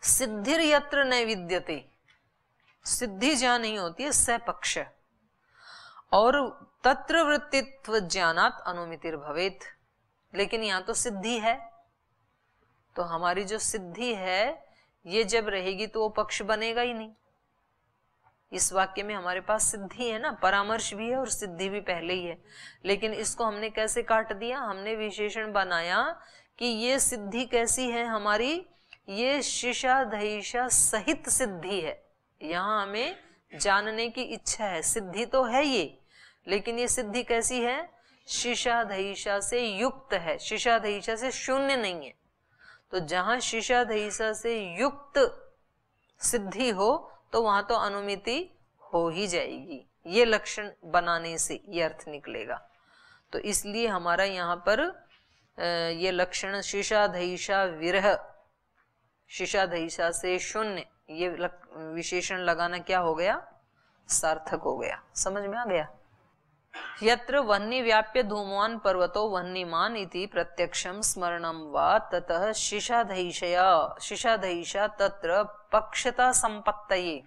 सिद्धिर यत्र न विद्यते, सिद्धि जहां नहीं होती है सपक्ष, और तत्र वृत्तित्व ज्ञानात् अनुमितिर भवेत, लेकिन यहाँ तो सिद्धि है, तो हमारी जो सिद्धि है ये जब रहेगी तो वो पक्ष बनेगा ही नहीं। इस वाक्य में हमारे पास सिद्धि है ना, परामर्श भी है और सिद्धि भी पहले ही है, लेकिन इसको हमने कैसे काट दिया, हमने विशेषण बनाया कि ये सिद्धि कैसी है हमारी, ये शिशाधैषा सहित सिद्धि है। यहाँ हमें जानने की इच्छा है, सिद्धि तो है ये, लेकिन ये सिद्धि कैसी है, शिशाधैषा से युक्त है, शिशाधैषा से शून्य नहीं है। तो जहां शिशाधैषा से युक्त सिद्धि हो तो वहां तो अनुमिति हो ही जाएगी, ये लक्षण बनाने से ये अर्थ निकलेगा। तो इसलिए हमारा यहाँ पर ये लक्षण शिशाधैषा विरह, शिशाधैषा से शून्य, ये विशेषण लगाना क्या हो गया, सार्थक हो गया। समझ में आ गया। यत्र वह्नि व्याप्य धूमवान पर्वतो वह्निमान इति प्रत्यक्षम स्मरणम वा ततः शिशाधैषा तत्र पक्षता संपत्तये।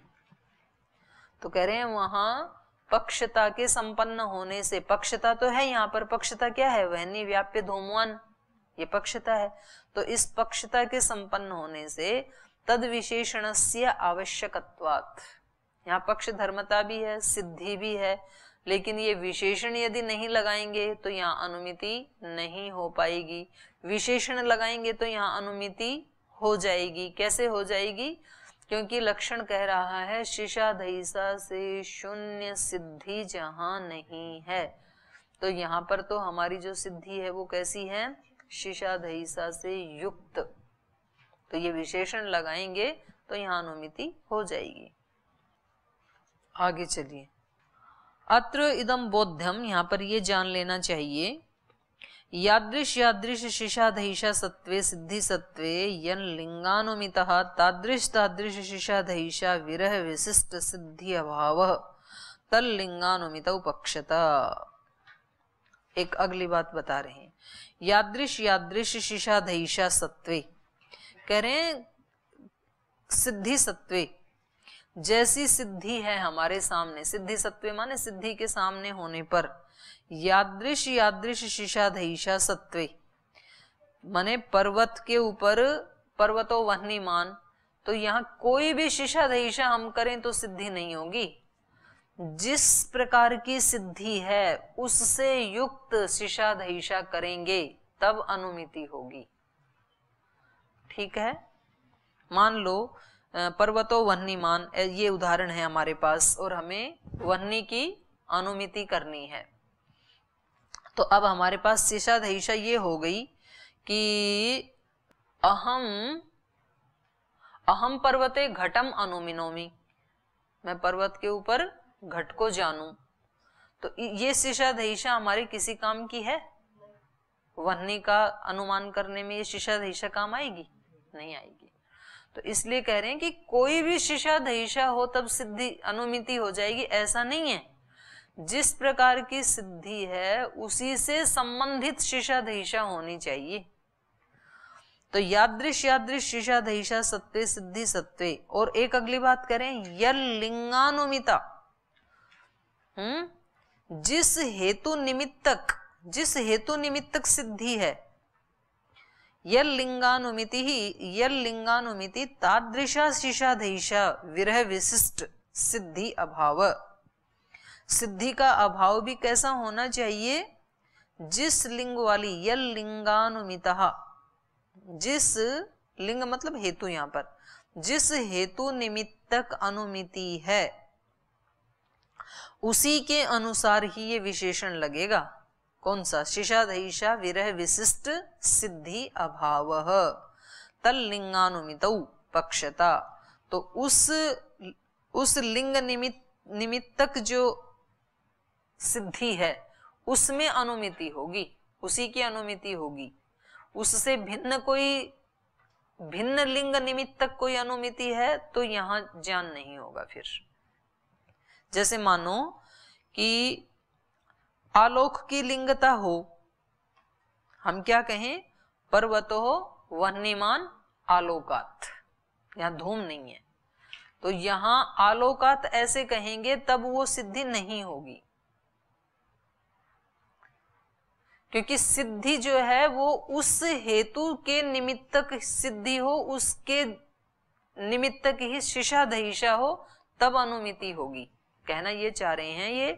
तो कह रहे हैं वहां पक्षता के संपन्न होने से, पक्षता तो है यहाँ पर, पक्षता क्या है, वह्नि व्याप्य धूमवान, ये पक्षता है। तो इस पक्षता के संपन्न होने से तद विशेषणस्य आवश्यकत्वात्, यहाँ पक्ष धर्मता भी है, सिद्धि भी है, लेकिन ये विशेषण यदि नहीं लगाएंगे तो यहाँ अनुमिति नहीं हो पाएगी, विशेषण लगाएंगे तो यहाँ अनुमिति हो जाएगी। कैसे हो जाएगी, क्योंकि लक्षण कह रहा है शिशाधैषा से शून्य सिद्धि जहां नहीं है, तो यहाँ पर तो हमारी जो सिद्धि है वो कैसी है, शिशाधैषा से युक्त, तो ये विशेषण लगाएंगे तो यहाँ अनुमिति हो जाएगी। आगे चलिए, अत्र इदम बोध्यम, यहाँ पर ये जान लेना चाहिए, यादृश यादृश शिशाधैषा सत्वे सिद्धि सत्वे यन लिंगानुमितः तादृश तादृश शिशाधैषा विरह विशिष्ट सिद्धि अभावः तल लिंगानुमितौ पक्षता। एक अगली बात बता रहे हैं, यादृश यादृश शिशाधैषा सत्वे, कह रहे हैं सिद्धि सत्वे, जैसी सिद्धि है हमारे सामने, सिद्धि सत्वे माने सिद्धि के सामने होने पर, यादृश यादृश शिशाधैषा सत्वे माने पर्वत के ऊपर पर्वतो वह्निमान, तो यहाँ कोई भी शिशाधैषा हम करें तो सिद्धि नहीं होगी। जिस प्रकार की सिद्धि है उससे युक्त शिशाधैषा करेंगे तब अनुमिति होगी। ठीक है, मान लो पर्वतो वह्निमान, ये उदाहरण है हमारे पास, और हमें वह्नि की अनुमिति करनी है। तो अब हमारे पास शिशाधैषा ये हो गई कि अहम पर्वते घटम अनुमिनोमि, मैं पर्वत के ऊपर घट को जानूं, तो ये शिशाधैषा हमारे किसी काम की है, वह्नि का अनुमान करने में ये शिशाधैषा काम आएगी, नहीं आएगी। तो इसलिए कह रहे हैं कि कोई भी शिशाधैषा हो तब सिद्धि अनुमिति हो जाएगी, ऐसा नहीं है। जिस प्रकार की सिद्धि है उसी से संबंधित शिशाधैषा होनी चाहिए। तो यादृश यादृश शिशाधैषा सत्वे सिद्धि सत्वे, और एक अगली बात करें, यल लिंगानुमिता, जिस हेतु निमित्तक सिद्धि है, यल लिंगानुमिति तादृशा शिशाधैषा विरह विशिष्ट सिद्धि अभाव, सिद्धि का अभाव भी कैसा होना चाहिए, जिस लिंग वाली, यल लिंगानुमितः, जिस लिंग मतलब हेतु, यहाँ पर जिस हेतु निमित्तक अनुमिति है उसी के अनुसार ही ये विशेषण लगेगा। कौन सा, शिशाधैषा विरह विशिष्ट सिद्धि अभावः तल लिंगानुमितौ पक्षता। तो उस लिंग निमित्तक जो सिद्धि है उसमें अनुमिति होगी, उसी की अनुमिति होगी। उससे भिन्न लिंग निमित्तक कोई अनुमिति है तो यहां ज्ञान नहीं होगा। फिर जैसे मानो कि आलोक की लिंगता हो, हम क्या कहें, पर्वतो वह्निमान आलोकात्, यहाँ धूम नहीं है। तो यहाँ आलोकात ऐसे कहेंगे तब वो सिद्धि नहीं होगी, क्योंकि सिद्धि जो है वो उस हेतु के निमित्तक सिद्धि हो, उसके निमित्तक ही शिशा दहिशा हो, तब अनुमिति होगी। कहना ये चाह रहे हैं ये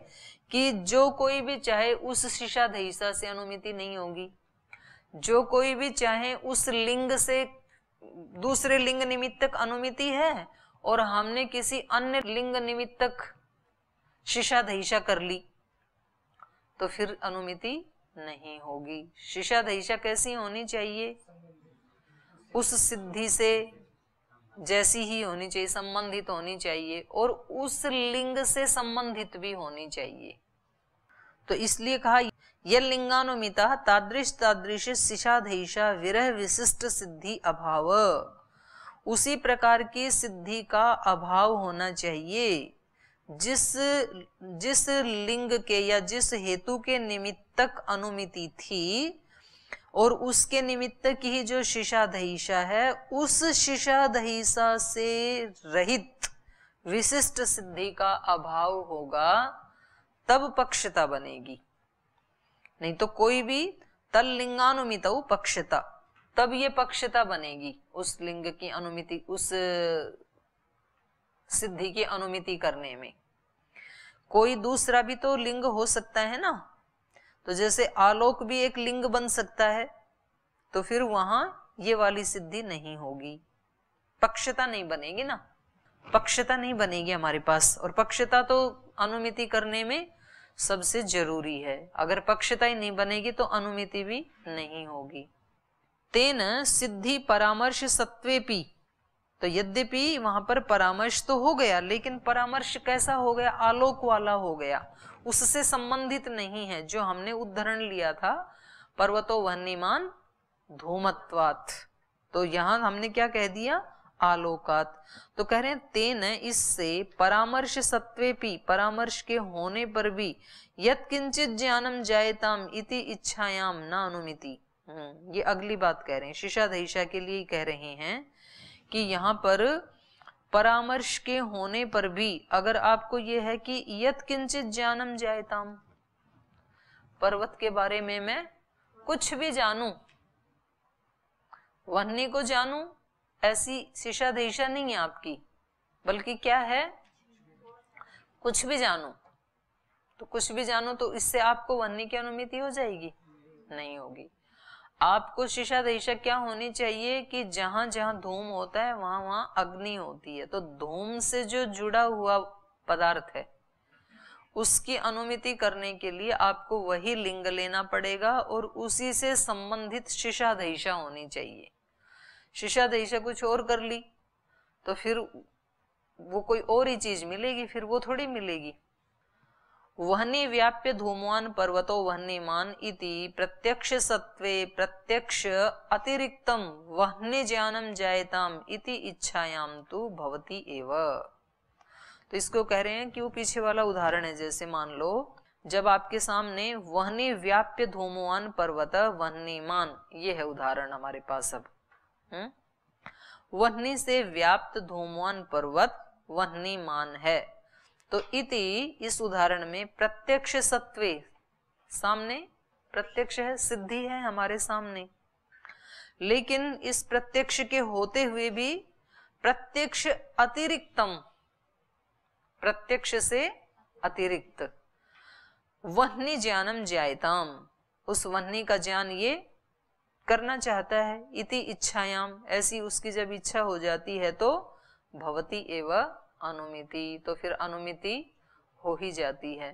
कि जो कोई भी चाहे उस शिशा दहिशा से अनुमिति नहीं होगी, जो कोई भी चाहे उस लिंग से दूसरे लिंग निमित्तक अनुमिति है और हमने किसी अन्य लिंग निमित्तक शिशा दहिशा कर ली तो फिर अनुमिति नहीं होगी। शिशा दहिशा कैसी होनी चाहिए? उस सिद्धि से जैसी ही होनी चाहिए, संबंधित होनी चाहिए और उस लिंग से संबंधित भी होनी चाहिए। तो इसलिए कहा यह लिंगानुमिता तादृश तादृश शिशाधैषा विरह विशिष्ट सिद्धि अभाव, उसी प्रकार की सिद्धि का अभाव होना चाहिए जिस लिंग के या जिस हेतु के निमित्तक अनुमिति थी और उसके निमित्त की जो शिशाधैषा है उस शिशाधैषा से रहित विशिष्ट सिद्धि का अभाव होगा, तब पक्षता बनेगी। नहीं तो कोई भी तल लिंगानुमितौ पक्षता, तब ये पक्षता बनेगी उस लिंग की अनुमिति, उस सिद्धि की अनुमिति करने में। कोई दूसरा भी तो लिंग हो सकता है ना, तो जैसे आलोक भी एक लिंग बन सकता है, तो फिर वहां ये वाली सिद्धि नहीं होगी, पक्षता नहीं बनेगी ना, पक्षता नहीं बनेगी हमारे पास। और पक्षता तो अनुमिति करने में सबसे जरूरी है, अगर पक्षता ही नहीं बनेगी तो अनुमिति भी नहीं होगी। तेन सिद्धि परामर्श सत्वेपि, तो यद्यपि वहां पर परामर्श तो हो गया, लेकिन परामर्श कैसा हो गया? आलोक वाला हो गया, उससे संबंधित नहीं है। जो हमने उदाहरण लिया था पर्वतो वह्निमान धूमत्वात्, तो यहां हमने क्या कह दिया? आलोकात। तो कह रहे हैं तेन, इससे परामर्श सत्वेपि, परामर्श के होने पर भी यत् किंचित ज्ञानम जायताम इति इच्छायाम न अनुमिति। ये अगली बात कह रहे हैं, शिशाधैषा के लिए कह रहे हैं कि यहाँ पर परामर्श के होने पर भी अगर आपको ये है कि यत् किंचित ज्ञानम जायताम, पर्वत के बारे में मैं कुछ भी जानूं, वह्नि को जानूं, ऐसी शिशाधैषा नहीं है आपकी, बल्कि क्या है? कुछ भी जानो। तो कुछ भी जानो तो इससे आपको वह्नि की अनुमिति हो जाएगी? नहीं होगी। आपको शिशाधैषा क्या होनी चाहिए कि जहां जहां धूम होता है वहां वहां अग्नि होती है, तो धूम से जो जुड़ा हुआ पदार्थ है उसकी अनुमिति करने के लिए आपको वही लिंग लेना पड़ेगा और उसी से संबंधित शिशाधैषा होनी चाहिए। शिशाधैषा कुछ और कर ली तो फिर वो कोई और ही चीज मिलेगी, फिर वो थोड़ी मिलेगी। वह्नि व्याप्य धूमवान पर्वतो वह्निमान इति प्रत्यक्ष सत्वे प्रत्यक्ष अतिरिक्तम वह्नि ज्ञानम जायताम इति इच्छायाम तु भवति एव। तो इसको कह रहे हैं कि वो पीछे वाला उदाहरण है, जैसे मान लो जब आपके सामने वह्नि व्याप्य धूमवान पर्वत वह्निमान, ये है उदाहरण हमारे पास। अब वह्नि से व्याप्त धूमवान पर्वत वह्निमान है, तो इति इस उदाहरण में प्रत्यक्ष सत्वे, सामने प्रत्यक्ष है, सिद्धि है हमारे सामने, लेकिन इस प्रत्यक्ष के होते हुए भी प्रत्यक्ष अतिरिक्तम, प्रत्यक्ष से अतिरिक्त वह्नि ज्ञानम जायताम, उस वह्नि का ज्ञान ये करना चाहता है। इति इच्छायाम, ऐसी उसकी जब इच्छा हो जाती है तो भवति एव अनुमिति, तो फिर अनुमिति हो ही जाती है।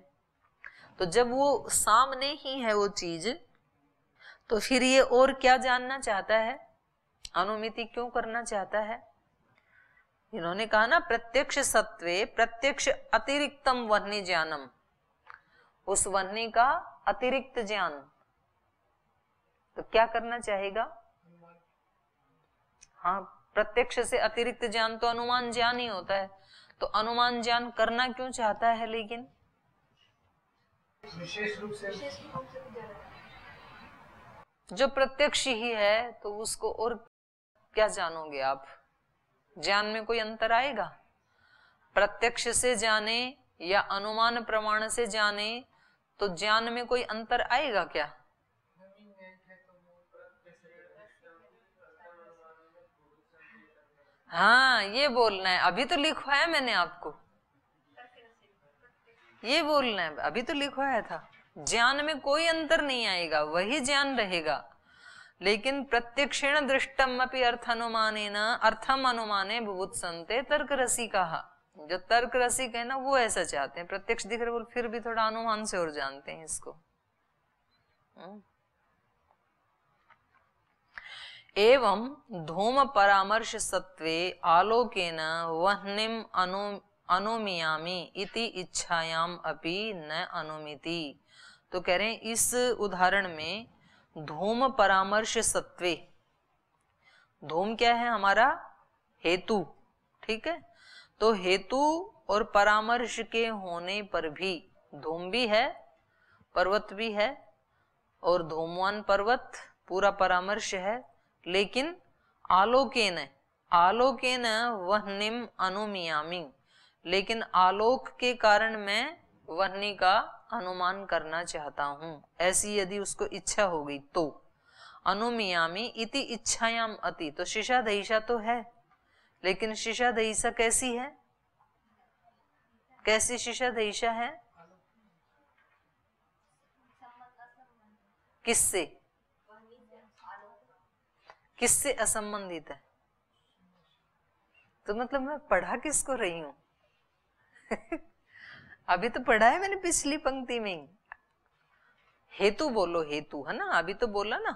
तो जब वो सामने ही है वो चीज, तो फिर ये और क्या जानना चाहता है? अनुमिति क्यों करना चाहता है? इन्होंने कहा ना प्रत्यक्ष सत्वे प्रत्यक्ष अतिरिक्तम वह्नि ज्ञानम, उस वह्नि का अतिरिक्त ज्ञान, तो क्या करना चाहेगा? हाँ, प्रत्यक्ष से अतिरिक्त ज्ञान तो अनुमान ज्ञान ही होता है, तो अनुमान ज्ञान करना क्यों चाहता है? लेकिन विशेष रूप से जो प्रत्यक्ष ही है तो उसको और क्या जानोगे आप? ज्ञान में कोई अंतर आएगा? प्रत्यक्ष से जाने या अनुमान प्रमाण से जाने तो ज्ञान में कोई अंतर आएगा क्या? हाँ, ये बोलना है। अभी तो लिखवाया मैंने आपको, ये बोलना है, अभी तो लिखवाया था। ज्ञान में कोई अंतर नहीं आएगा, वही ज्ञान रहेगा। लेकिन प्रत्यक्षेण दृष्टम अपि अर्थानुमानेन अर्थम अनुमाने बुभुत्सन्ते तर्क रसी कहा। जो तर्क रसिक है ना, वो ऐसा चाहते हैं। प्रत्यक्ष दिख रहे, फिर भी थोड़ा अनुमान से और जानते हैं इसको। एवं धूम परामर्श सत्वे आलोकेन वह्निम अनुमियामि इति इच्छायाम अपि न अनुमिति। तो कह रहे हैं इस उदाहरण में धूम परामर्श सत्वे, धूम क्या है? हमारा हेतु, ठीक है। तो हेतु और परामर्श के होने पर भी, धूम भी है, पर्वत भी है, और धूमवान पर्वत पूरा परामर्श है, लेकिन आलोकेन, आलोकेन वह्निम अनुमियामि, लेकिन आलोक के कारण मैं वह्नि का अनुमान करना चाहता हूं, ऐसी यदि उसको इच्छा हो गई तो। अनुमियामि इति इच्छायाम अति, तो शिशा दहिषा तो है, लेकिन शिशा दहिषा कैसी है? कैसी शिशा दहिषा है? किससे? किससे असंबंधित है? तो मतलब मैं पढ़ा किसको रही हूं? अभी तो पढ़ा है मैंने पिछली पंक्ति में। हेतु बोलो, हेतु है ना, अभी तो बोला ना।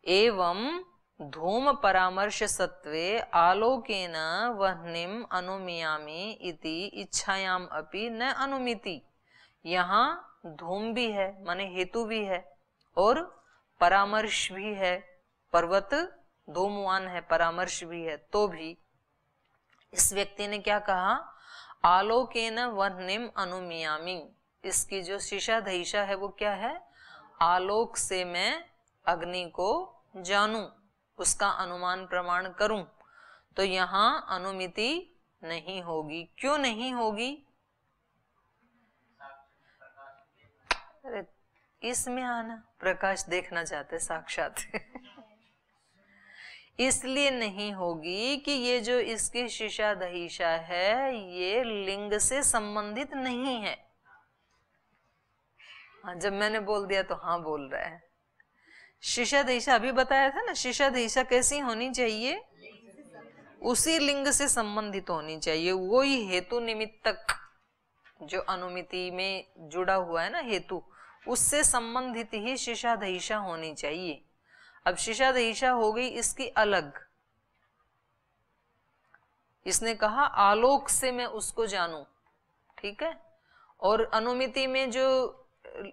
एवं धूम परामर्श सत्वे आलोकेन वह्निम अनुमियामि इति इच्छायाम अपि न अनुमिति। यहाँ धूम भी है, माने हेतु भी है, और परामर्श भी है, पर्वत धूमवान है, परामर्श भी है, तो भी इस व्यक्ति ने क्या कहा? आलोकेन वह्निम अनुमियामि। इसकी जो शिशा दहिषा है वो क्या है? आलोक से मैं अग्नि को जानूं, उसका अनुमान प्रमाण करूं। तो यहाँ अनुमिति नहीं होगी। क्यों नहीं होगी? अरे इसमें आना, प्रकाश देखना चाहते साक्षात। इसलिए नहीं होगी कि ये जो इसकी शिशा दहिषा है ये लिंग से संबंधित नहीं है। हाँ, जब मैंने बोल दिया तो हाँ बोल रहा है। शिशा दहिषा अभी बताया था ना, शिशा दहिषा कैसी होनी चाहिए? उसी लिंग से संबंधित होनी चाहिए। वो ही हेतु निमित्तक जो अनुमिति में जुड़ा हुआ है ना हेतु, उससे संबंधित ही शिशा दहिषा होनी चाहिए। अब शिशा दहिषा हो गई इसकी अलग। इसने कहा आलोक से मैं उसको जानूं, ठीक है। और अनुमिति में जो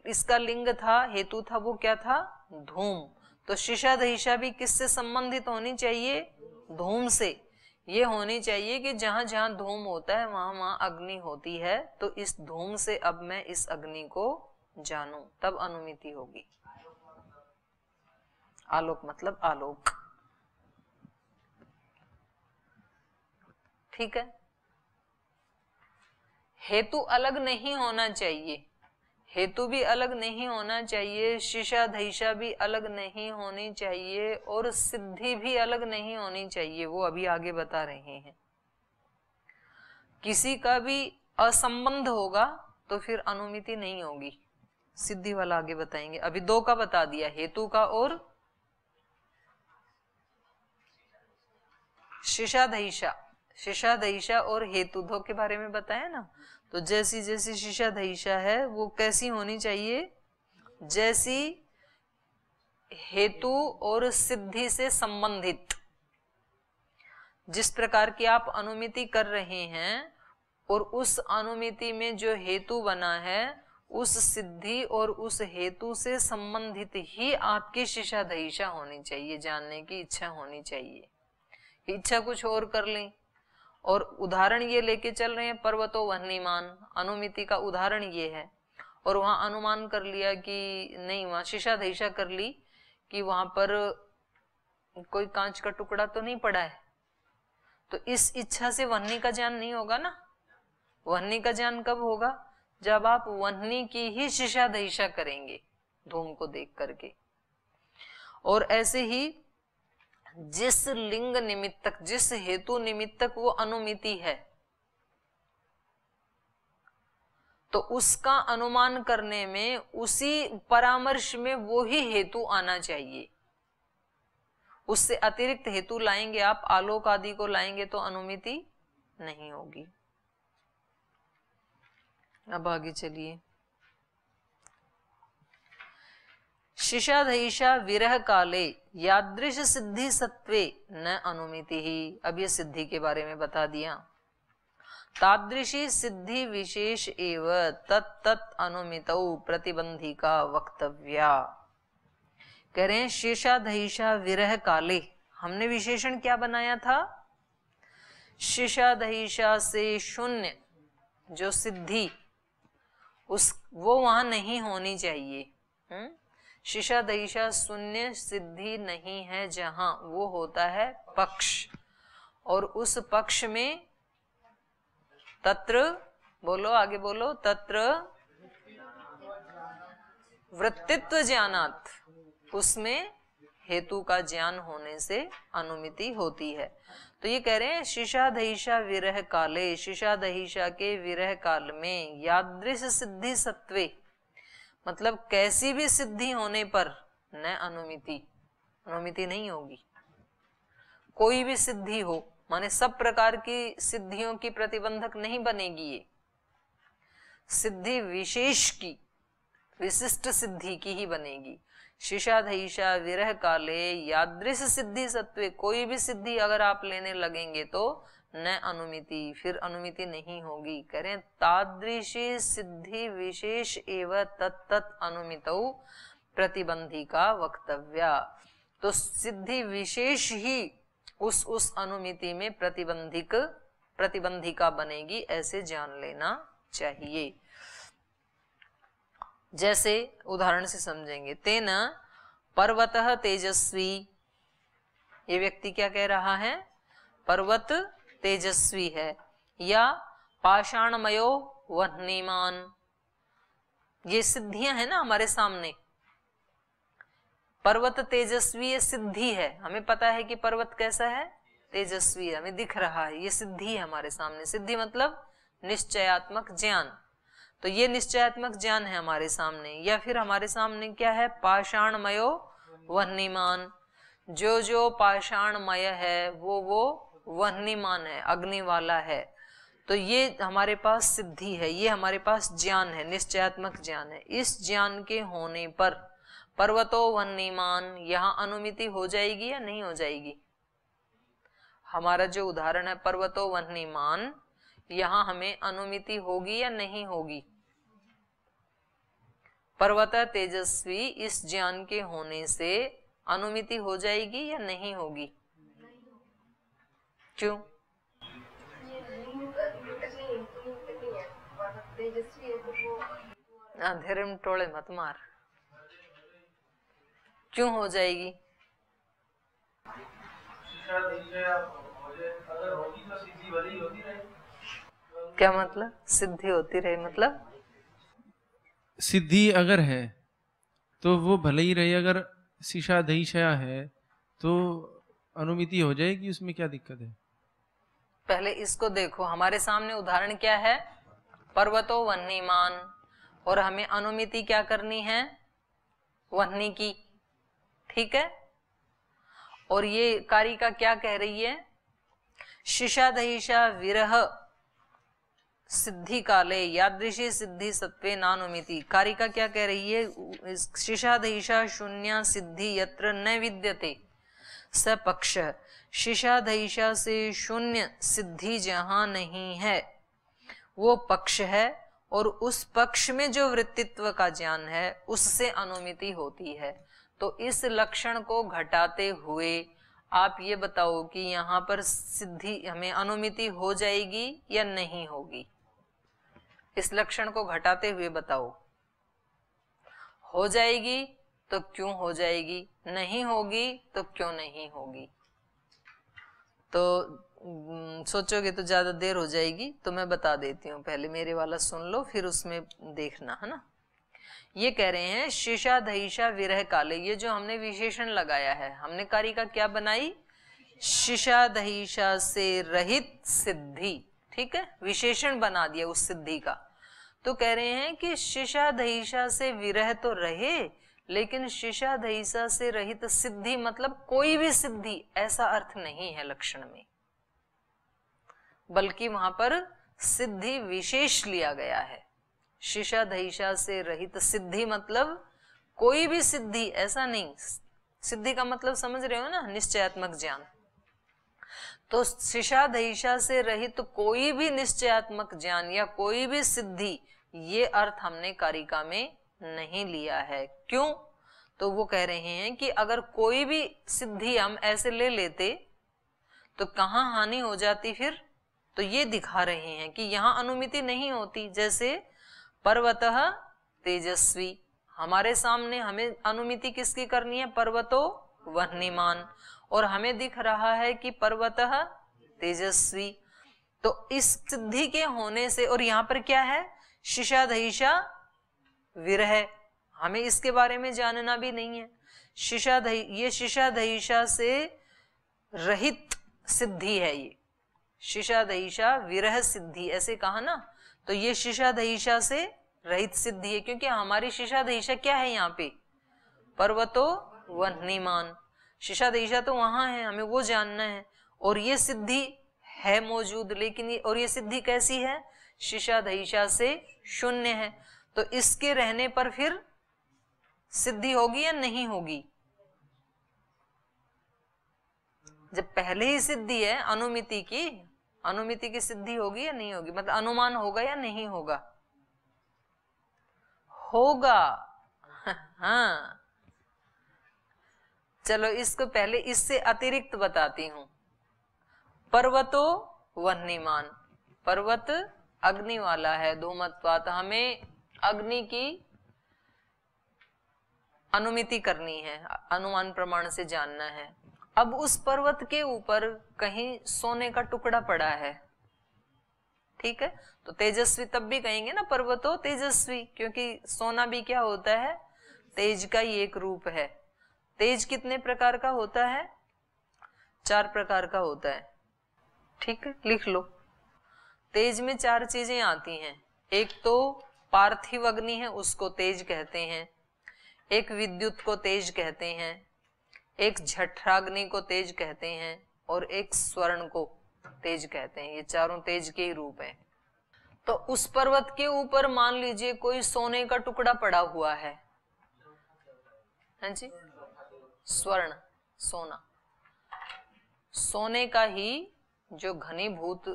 इसका लिंग था, हेतु था, वो क्या था? धूम। तो शिशा दहिषा भी किससे संबंधित होनी चाहिए? धूम से। ये होनी चाहिए कि जहां जहां धूम होता है वहां वहां अग्नि होती है, तो इस धूम से अब मैं इस अग्नि को जानूं, तब अनुमिति होगी। आलोक मतलब आलोक, ठीक है। हेतु अलग नहीं होना चाहिए, हेतु भी अलग नहीं होना चाहिए, शिशा दहिषा भी अलग नहीं होनी चाहिए, और सिद्धि भी अलग नहीं होनी चाहिए। वो अभी आगे बता रहे हैं। किसी का भी असंबंध होगा तो फिर अनुमिति नहीं होगी। सिद्धि वाला आगे बताएंगे। अभी दो का बता दिया, हेतु का और शिशा दहिषा। शिशा दहिषा और हेतु दो के बारे में बताया ना। तो जैसी जैसी शिशा दहिषा है वो कैसी होनी चाहिए? जैसी हेतु और सिद्धि से संबंधित। जिस प्रकार की आप अनुमिति कर रहे हैं और उस अनुमिति में जो हेतु बना है उस सिद्धि और उस हेतु से संबंधित ही आपकी शिशा दहिषा होनी चाहिए, जानने की इच्छा होनी चाहिए। इच्छा कुछ और कर लें। और उदाहरण ये लेके चल रहे हैं पर्वतो वह्निमान, अनुमिति का उदाहरण ये है। और वहां अनुमान कर लिया कि नहीं, वहां शिशा दहिषा कर ली कि वहां पर कोई कांच का टुकड़ा तो नहीं पड़ा है, तो इस इच्छा से वह्नि का ज्ञान नहीं होगा ना। वह्नि का ज्ञान कब होगा? जब आप वह्नि की ही शिशा दहिशा करेंगे धूम को देख करके। और ऐसे ही जिस लिंग निमित्तक, जिस हेतु निमित्तक वो अनुमिति है, तो उसका अनुमान करने में उसी परामर्श में वो ही हेतु आना चाहिए। उससे अतिरिक्त हेतु लाएंगे आप, आलोक आदि को लाएंगे तो अनुमिति नहीं होगी। अब आगे चलिए। शिशाधईशा विरह काले यादृश सिद्धि सत्वे न अनुमिति ही। अब ये सिद्धि के बारे में बता दिया। तादृशी सिद्धि विशेष एव तत् अनुमितौ प्रतिबंधिका वक्तव्या। कह रहे हैं शिशाधईशा विरह काले, हमने विशेषण क्या बनाया था? शिशाधईशा से शून्य जो सिद्धि, उस वो वहां नहीं होनी चाहिए। शिशाधईशा शून्य सिद्धि नहीं है जहां, वो होता है पक्ष। और उस पक्ष में तत्र, बोलो आगे बोलो, तत्र वृत्तित्व ज्ञानात्, उसमें हेतु का ज्ञान होने से अनुमिति होती है। तो ये कह रहे हैं शिशाधईशा विरह काले, शिशाधईशा के विरह काल में यादृश सिद्धि सत्वे, मतलब कैसी भी सिद्धि होने पर न अनुमिति, अनुमिति नहीं होगी। कोई भी सिद्धि हो, माने सब प्रकार की सिद्धियों की प्रतिबंधक नहीं बनेगी ये। सिद्धि विशेष की, विशिष्ट सिद्धि की ही बनेगी। शिशाधईशा विरह काले यादृश सिद्धि सत्वे, कोई भी सिद्धि अगर आप लेने लगेंगे तो न अनुमिति, फिर अनुमिति नहीं होगी। करें तादृशी सिद्धि विशेष एवं तत्त अनुमितौ प्रतिबंधिका वक्तव्या। तो सिद्धि विशेष ही उस अनुमिति में प्रतिबंधिका बनेगी, ऐसे जान लेना चाहिए। जैसे उदाहरण से समझेंगे। तेना पर्वतः तेजस्वी, ये व्यक्ति क्या कह रहा है? पर्वत तेजस्वी है। या पाषाणमयो वह्निमान, ये सिद्धियां है ना हमारे सामने। पर्वत तेजस्वी ये सिद्धि है, हमें पता है कि पर्वत कैसा है? तेजस्वी है, हमें दिख रहा है, ये सिद्धि है हमारे सामने। सिद्धि मतलब निश्चयात्मक ज्ञान। तो ये निश्चयात्मक ज्ञान है हमारे सामने। या फिर हमारे सामने क्या है? पाषाणमयो वह्निमान, जो जो पाषाणमय है वो वह्निमान है, अग्नि वाला है। तो ये हमारे पास सिद्धि है, ये हमारे पास ज्ञान है, निश्चयात्मक ज्ञान है। इस ज्ञान के होने पर पर्वतो वह्निमान, यहाँ अनुमिति हो जाएगी या नहीं हो जाएगी? हमारा जो उदाहरण है पर्वतो वह्निमान, यहाँ हमें अनुमिति होगी या नहीं होगी? पर्वत तेजस्वी, इस ज्ञान के होने से अनुमिति हो जाएगी या नहीं होगी? क्यों? अंधेरे में टोले मत मार। क्यों हो जाएगी? क्या मतलब? सिद्धि होती रहे मतलब? सिद्धि अगर है तो वो भले ही रहे, अगर शिशाधईशा है तो अनुमिति हो जाएगी, उसमें क्या दिक्कत है? पहले इसको देखो, हमारे सामने उदाहरण क्या है? पर्वतो वह्निमान, और हमें अनुमिति क्या करनी है? वह्नि की, ठीक है। और ये कारिका क्या कह रही है? शिशाधईशा विरह सिद्धि काले यादृशी सिद्धि सत्वे नानुमिति। कारिका क्या कह रही है? शिशाधईशा शून्य सिद्धि यत्र न विद्यते स पक्ष। शिशाधईशा से शून्य सिद्धि जहां नहीं है वो पक्ष है, और उस पक्ष में जो वृत्तित्व का ज्ञान है उससे अनुमिति होती है। तो इस लक्षण को घटाते हुए आप ये बताओ कि यहाँ पर सिद्धि हमें अनुमिति हो जाएगी या नहीं होगी? इस लक्षण को घटाते हुए बताओ। हो जाएगी तो क्यों हो जाएगी, नहीं होगी तो क्यों नहीं होगी। तो सोचोगे तो ज्यादा देर हो जाएगी, तो मैं बता देती हूँ, पहले मेरे वाला सुन लो फिर उसमें देखना, है ना। ये कह रहे हैं शिशा दहिशा विरह काले, ये जो हमने विशेषण लगाया है, हमने कारिका क्या बनाई, शिशा दहिशा से रहित सिद्धि, ठीक है, विशेषण बना दिया उस सिद्धि का। तो कह रहे हैं कि शिशा दहिशा से विरह तो रहे, लेकिन शिशा दहिशा से रहित सिद्धि मतलब कोई भी सिद्धि, ऐसा अर्थ नहीं है लक्षण में, बल्कि वहां पर सिद्धि विशेष लिया गया है। शिशा दहिशा से रहित सिद्धि मतलब कोई भी सिद्धि, ऐसा नहीं। सिद्धि का मतलब समझ रहे हो ना, निश्चयात्मक ज्ञान। तो शिशा दहिशा से रहित कोई भी निश्चयात्मक ज्ञान या कोई भी सिद्धि, ये अर्थ हमने कारिका में नहीं लिया है। क्यों? तो वो कह रहे हैं कि अगर कोई भी सिद्धि हम ऐसे ले लेते तो कहाँ हानि हो जाती फिर। तो ये दिखा रहे हैं कि यहाँ अनुमिति नहीं होती। जैसे पर्वतः तेजस्वी, हमारे सामने हमें अनुमिति किसकी करनी है, पर्वतो वह्निमान, और हमें दिख रहा है कि पर्वतः तेजस्वी। तो इस सिद्धि के होने से, और यहाँ पर क्या है, शिशा दहिशा विरह, हमें इसके बारे में जानना भी नहीं है। ये शिशा दहिशा से रहित सिद्धि है, ये शिशा दहिशा विरह सिद्धि, ऐसे कहा ना। तो ये शिशा दहिशा से रहित सिद्धि है, क्योंकि हमारी शिशा दहिशा क्या है यहाँ पे, पर्वतो वह्निमान। शिशा दहिशा तो वहां है, हमें वो जानना है। और ये सिद्धि है मौजूद, लेकिन और ये सिद्धि कैसी है, शिशा दहिशा से शून्य है। तो इसके रहने पर फिर सिद्धि होगी या नहीं होगी। जब पहले ही सिद्धि है अनुमिति की सिद्धि होगी या नहीं होगी, मतलब अनुमान होगा या नहीं होगा, होगा। हाँ, चलो इसको पहले इससे अतिरिक्त बताती हूं। पर्वतो वह्निमान, पर्वत अग्नि वाला है, धूमत्वात्, हमें अग्नि की अनुमिति करनी है, अनुमान प्रमाण से जानना है। अब उस पर्वत के ऊपर कहीं सोने का टुकड़ा पड़ा है, ठीक है, तो तेजस्वी तब भी कहेंगे ना पर्वतो तेजस्वी, क्योंकि सोना भी क्या होता है, तेज का ही एक रूप है। तेज कितने प्रकार का होता है, 4 प्रकार का होता है, ठीक है, लिख लो। तेज में 4 चीजें आती हैं। एक तो पार्थिव अग्नि है, उसको तेज कहते हैं। एक विद्युत को तेज कहते हैं, एक झठराग्नि को तेज कहते हैं, और एक स्वर्ण को तेज कहते हैं। ये चारों तेज के ही रूप हैं। तो उस पर्वत के ऊपर मान लीजिए कोई सोने का टुकड़ा पड़ा हुआ है, हाँ जी, स्वर्ण, सोना, सोने का ही जो घनीभूत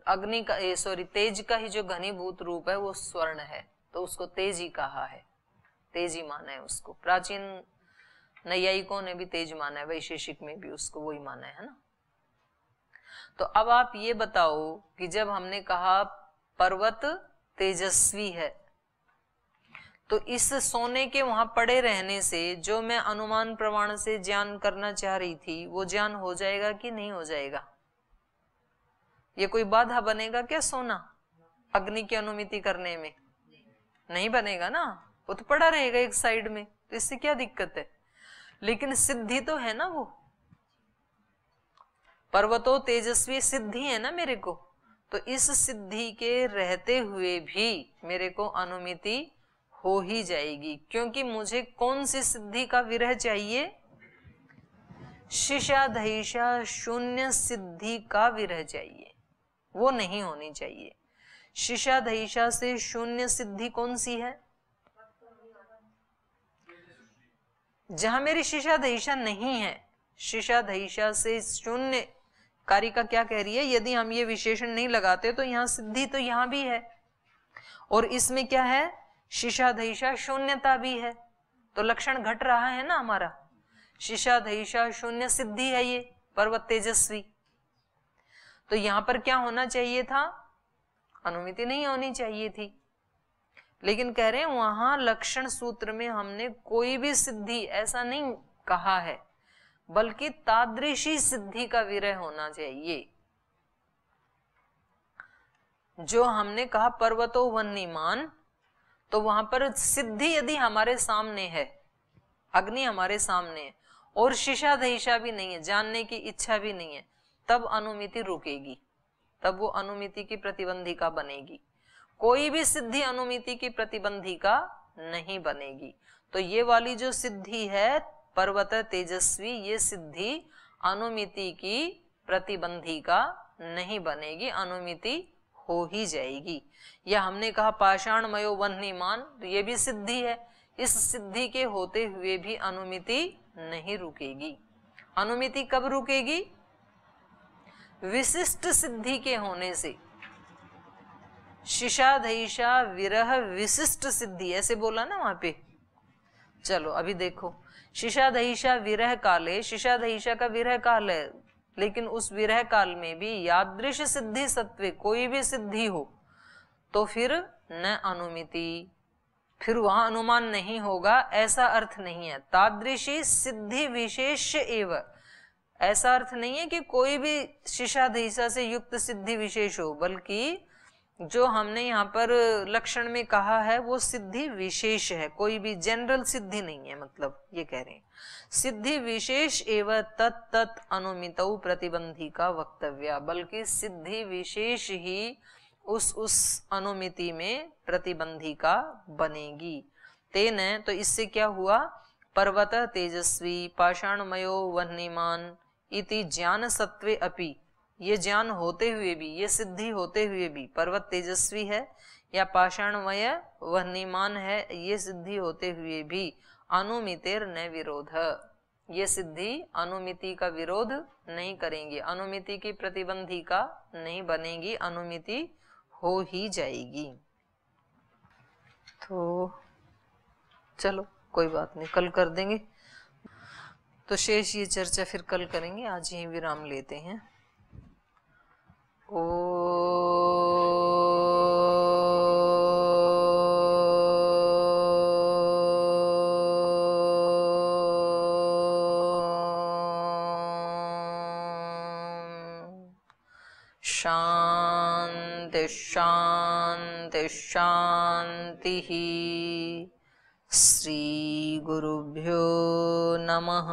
अग्नि का, तेज का ही जो घनीभूत रूप है वो स्वर्ण है, तो उसको तेज ही कहा है, तेज ही माना है उसको। प्राचीन नैयायिकों ने भी तेज माना है, वैशेषिक में भी उसको वही माना है ना। तो अब आप ये बताओ कि जब हमने कहा पर्वत तेजस्वी है, तो इस सोने के वहां पड़े रहने से जो मैं अनुमान प्रमाण से ज्ञान करना चाह रही थी, वो ज्ञान हो जाएगा कि नहीं हो जाएगा। ये कोई बाधा बनेगा क्या सोना अग्नि की अनुमिति करने में, नहीं बनेगा ना, वो तो पड़ा रहेगा एक साइड में, तो इससे क्या दिक्कत है। लेकिन सिद्धि तो है ना, वो पर्वतो तेजस्वी सिद्धि है ना मेरे को। तो इस सिद्धि के रहते हुए भी मेरे को अनुमिति हो ही जाएगी, क्योंकि मुझे कौन सी सिद्धि का विरह चाहिए, शिशा दहिशा शून्य सिद्धि का विरह चाहिए, वो नहीं होनी चाहिए। शिशा दहिशा से शून्य सिद्धि कौन सी है, जहां मेरी शिशा दहिशा नहीं है। शिशा दहिशा से शून्य, कारिका क्या कह रही है, यदि हम ये विशेषण नहीं लगाते तो यहाँ सिद्धि तो यहाँ भी है, और इसमें क्या है, शिशा दहिशा शून्यता भी है, तो लक्षण घट रहा है ना हमारा। शिशा दहिशा शून्य सिद्धि है ये पर्वत तेजस्वी, तो यहां पर क्या होना चाहिए था, अनुमिति नहीं होनी चाहिए थी। लेकिन कह रहे हैं वहां लक्षण सूत्र में हमने कोई भी सिद्धि ऐसा नहीं कहा है, बल्कि तादृशी सिद्धि का विरह होना चाहिए। जो हमने कहा पर्वतो वन्यमान, तो वहां पर सिद्धि यदि हमारे सामने है, अग्नि हमारे सामने है और शिशा दहिशा भी नहीं है, जानने की इच्छा भी नहीं है, तब अनुमिति रुकेगी, तब वो अनुमिति की प्रतिबंधिका बनेगी। कोई भी सिद्धि अनुमिति की प्रतिबंधिका नहीं बनेगी। तो ये वाली जो सिद्धि है पर्वत तेजस्वी, ये सिद्धि अनुमिति की प्रतिबंधिका नहीं बनेगी, अनुमिति हो ही जाएगी। या हमने कहा पाषाणमयो वह्निमान, तो ये भी सिद्धि है, इस सिद्धि के होते हुए भी अनुमिति नहीं रुकेगी। अनुमिति कब रुकेगी? विशिष्ट सिद्धि के होने से। शिशाधैषा विरह विशिष्ट सिद्धि, ऐसे बोला ना वहां पे। चलो अभी देखो, शिशाधैषा विरह काले, शिशाधैषा का विरह काल है, लेकिन उस विरह काल में भी यादृश सिद्धि सत्वे, कोई भी सिद्धि हो तो फिर न अनुमिति, फिर वहां अनुमान नहीं होगा, ऐसा अर्थ नहीं है। तादृशी सिद्धि विशेष एवं, ऐसा अर्थ नहीं है कि कोई भी शिशाधैषा से युक्त सिद्धि विशेष हो, बल्कि जो हमने यहाँ पर लक्षण में कहा है वो सिद्धि विशेष है, कोई भी जनरल सिद्धि नहीं है। मतलब ये कह रहे हैं सिद्धि विशेष एवं तत् अनुमितौ प्रतिबंधिका वक्तव्या, बल्कि सिद्धि विशेष ही उस अनुमिति में प्रतिबंधिका बनेगी। तेन, तो इससे क्या हुआ? पर्वत तेजस्वी पाषाणमयो वह्निमान इति ज्ञान सत्वे अपि, ये ज्ञान होते हुए भी, ये सिद्धि होते हुए भी, पर्वत तेजस्वी है या पाषाणमय वह्निमान है, ये सिद्धि होते हुए भी अनुमितेर न विरोध, ये सिद्धि अनुमिति का विरोध नहीं करेंगे, अनुमिति की प्रतिबंधिका नहीं बनेगी, अनुमिति हो ही जाएगी। तो चलो कोई बात नहीं, कल कर देंगे। तो शेष ये चर्चा फिर कल करेंगे, आज यही विराम लेते हैं। शांति शांति शांति। श्री गुरुभ्यो नमः।